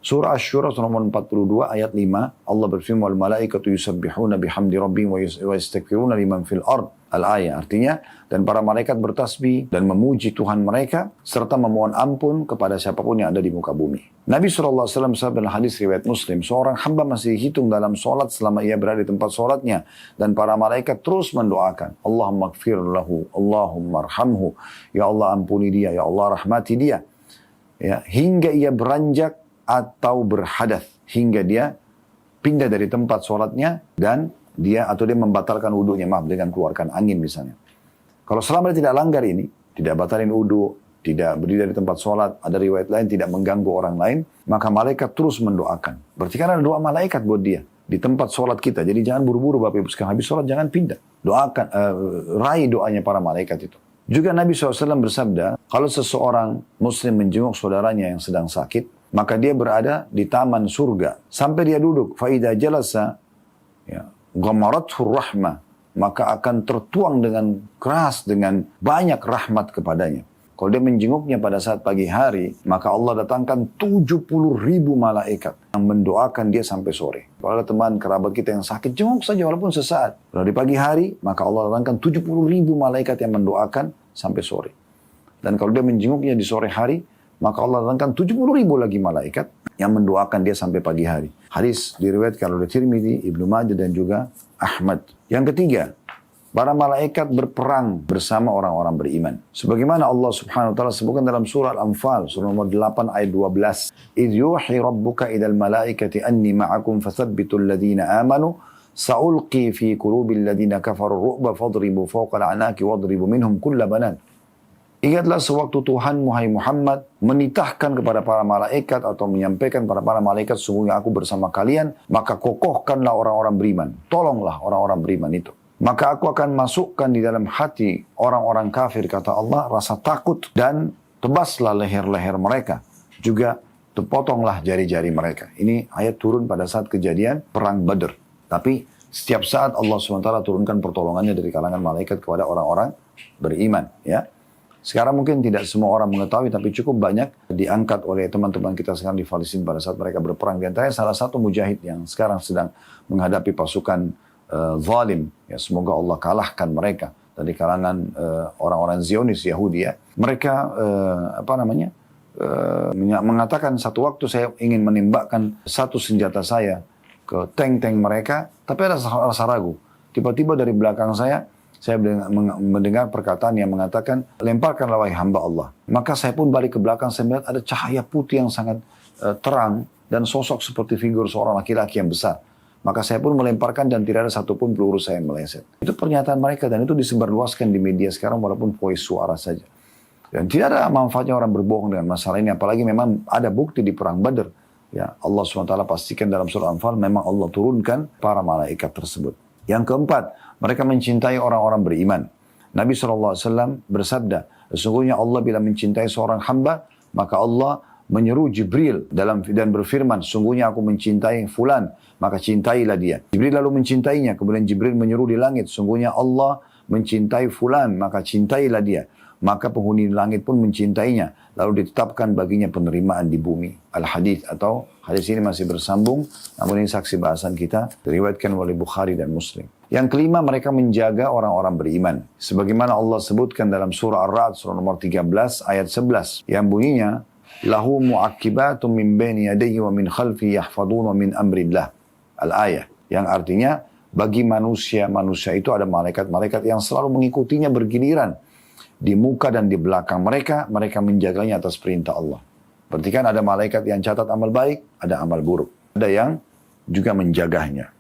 Surah Asy-Syura nomor 42 ayat 5, Allah berfirman, wal malaikatu yusabbihuna bihamdi rabbihim wa yastaghfiruna liman fil ard. Al-ayah, artinya, dan para malaikat bertasbih dan memuji Tuhan mereka, serta memohon ampun kepada siapapun yang ada di muka bumi. Nabi SAW bersabda dalam hadis riwayat Muslim, seorang hamba masih hitung dalam solat selama ia berada di tempat solatnya, dan para malaikat terus mendoakan, Allahumma gfir lahu, Allahumma arhamhu, ya Allah ampuni dia, ya Allah rahmati dia, ya, hingga ia beranjak atau berhadath, hingga dia pindah dari tempat solatnya dan dia membatalkan wudunya, maaf, dengan keluarkan angin misalnya. Kalau selama dia tidak langgar ini, tidak batalin wudu, tidak berdiri dari tempat sholat, ada riwayat lain tidak mengganggu orang lain, maka malaikat terus mendoakan. Berarti kan ada doa malaikat buat dia di tempat sholat kita. Jadi jangan buru-buru Bapak Ibu sekalian, habis sholat jangan pindah. Doakan, raih doanya para malaikat itu. Juga Nabi SAW bersabda, kalau seseorang muslim menjenguk saudaranya yang sedang sakit, maka dia berada di taman surga sampai dia duduk. Faidah jalasa, ya, ghamarathu rahmah, maka akan tertuang dengan keras, dengan banyak rahmat kepadanya. Kalau dia menjenguknya pada saat pagi hari, maka Allah datangkan 70.000 malaikat yang mendoakan dia sampai sore. Kalau ada teman kerabat kita yang sakit, jenguk saja walaupun sesaat. Kalau di pagi hari, maka Allah datangkan 70.000 malaikat yang mendoakan sampai sore. Dan kalau dia menjenguknya di sore hari, maka Allah datangkan 70.000 lagi malaikat yang mendoakan dia sampai pagi hari. Hadis diriwayatkan oleh Tirmidzi, Ibnu Majah dan juga Ahmad. Yang ketiga, para malaikat berperang bersama orang-orang beriman. Sebagaimana Allah Subhanahu wa taala sebutkan dalam surah Al-Anfal, surah nomor 8 ayat 12, "Idz yuhi rabbuka idal malaikati anni ma'akum fathabbitul ladzina amanu sa'ulqi fi qulubil ladzina kafaru ru'ba fadribu fawqa al-'anaqi wadribu minhum kulla banan." Ingatlah sewaktu Tuhan Muhammad menitahkan kepada para malaikat atau menyampaikan kepada para malaikat, sungguhnya aku bersama kalian, maka kokohkanlah orang-orang beriman. Tolonglah orang-orang beriman itu. Maka aku akan masukkan di dalam hati orang-orang kafir, kata Allah, rasa takut, dan tebaslah leher-leher mereka. Juga potonglah jari-jari mereka. Ini ayat turun pada saat kejadian perang Badr. Tapi setiap saat Allah SWT turunkan pertolongannya dari kalangan malaikat kepada orang-orang beriman. Ya. Sekarang mungkin tidak semua orang mengetahui, tapi cukup banyak diangkat oleh teman-teman kita sekarang di Palestina pada saat mereka berperang. Di antaranya salah satu mujahid yang sekarang sedang menghadapi pasukan zalim. Ya, semoga Allah kalahkan mereka dari kalangan orang-orang Zionis Yahudi. Ya. Mereka mengatakan satu waktu saya ingin menembakkan satu senjata saya ke tank-tank mereka, tapi ada rasa ragu. Tiba-tiba dari belakang saya mendengar perkataan yang mengatakan, lemparkanlah wahai hamba Allah. Maka saya pun balik ke belakang, saya melihat ada cahaya putih yang sangat terang dan sosok seperti figur seorang laki-laki yang besar. Maka saya pun melemparkan dan tidak ada satupun peluru saya yang meleset. Itu pernyataan mereka dan itu disebarluaskan di media sekarang walaupun voice suara saja. Dan tidak ada manfaatnya orang berbohong dengan masalah ini, apalagi memang ada bukti di perang Badr. Ya, Allah SWT pastikan dalam surah Anfal memang Allah turunkan para malaikat tersebut. Yang keempat, mereka mencintai orang-orang beriman. Nabi SAW bersabda, sesungguhnya Allah bila mencintai seorang hamba, maka Allah menyeru Jibril dan berfirman, sungguhnya aku mencintai fulan, maka cintailah dia. Jibril lalu mencintainya, kemudian Jibril menyeru di langit, sungguhnya Allah mencintai fulan, maka cintailah dia. Maka penghuni langit pun mencintainya, lalu ditetapkan baginya penerimaan di bumi. Al-Hadith atau hadis ini masih bersambung, namun ini saksi bahasan kita, diriwayatkan oleh Bukhari dan Muslim. Yang kelima, mereka menjaga orang-orang beriman. Sebagaimana Allah sebutkan dalam surah Ar-Ra'd, surah nomor 13, ayat 11, yang bunyinya, lahu mu'akibatum min baini yadayhi wa min khalfi yahfaduna min amrillah. Al-ayah, yang artinya, bagi manusia itu ada malaikat-malaikat yang selalu mengikutinya bergiliran. Di muka dan di belakang mereka menjaganya atas perintah Allah. Berarti kan ada malaikat yang catat amal baik, ada amal buruk. Ada yang juga menjaganya.